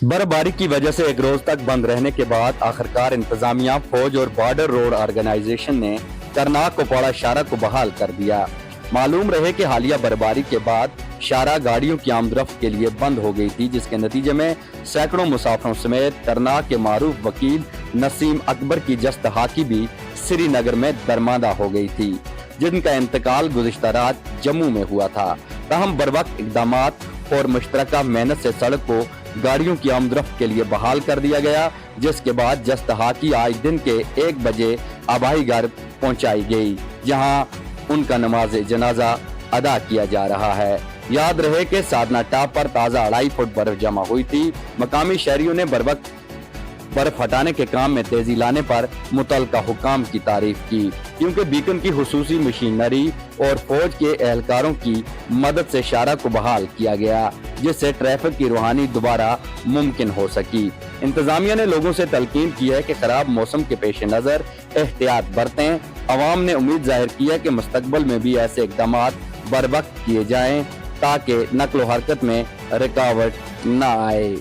बर्फबारी की वजह से एक रोज तक बंद रहने के बाद आखिरकार इंतजामिया, फौज और बॉर्डर रोड ऑर्गेनाइजेशन ने करनाक कुपवाड़ा शाहरा को बहाल कर दिया। मालूम रहे कि हालिया बर्फबारी के बाद शाहरा गाड़ियों की आमदरफ्त के लिए बंद हो गई थी, जिसके नतीजे में सैकड़ों मुसाफिरों समेत करनाक के मारूफ वकील नसीम अकबर की जस्त हाकी भी श्रीनगर में दरमादा हो गई थी, जिनका इंतकाल गुज़िश्ता रात जम्मू में हुआ था। ताहम बरवक्त इक़दामात और मुश्तरका मेहनत से सड़क को गाड़ियों की आमदरफ्त के लिए बहाल कर दिया गया, जिसके बाद जस्त हाकी आज दिन के 1 बजे आबाई घर पहुंचाई गई, जहां उनका नमाज जनाजा अदा किया जा रहा है। याद रहे कि साधना टाप पर ताज़ा 2.5 फुट बर्फ जमा हुई थी। मकामी शहरियों ने बर्वक्त बर्फ हटाने के काम में तेजी लाने पर मुतल्लिका हुकाम की तारीफ की, क्योंकि बीकन की हुसूसी मशीनरी और फौज के एहलकारों की मदद से शाहरा को बहाल किया गया, जिससे ट्रैफिक की रूहानी दोबारा मुमकिन हो सकी। इंतजामिया ने लोगों से तलकीन की है कि खराब मौसम के पेश नजर एहतियात बरतें। अवाम ने उम्मीद जाहिर की है कि मुस्तकबल में भी ऐसे इकदाम बरवक्त किए जाएं ताकि नक्ल हरकत में रुकावट न आए।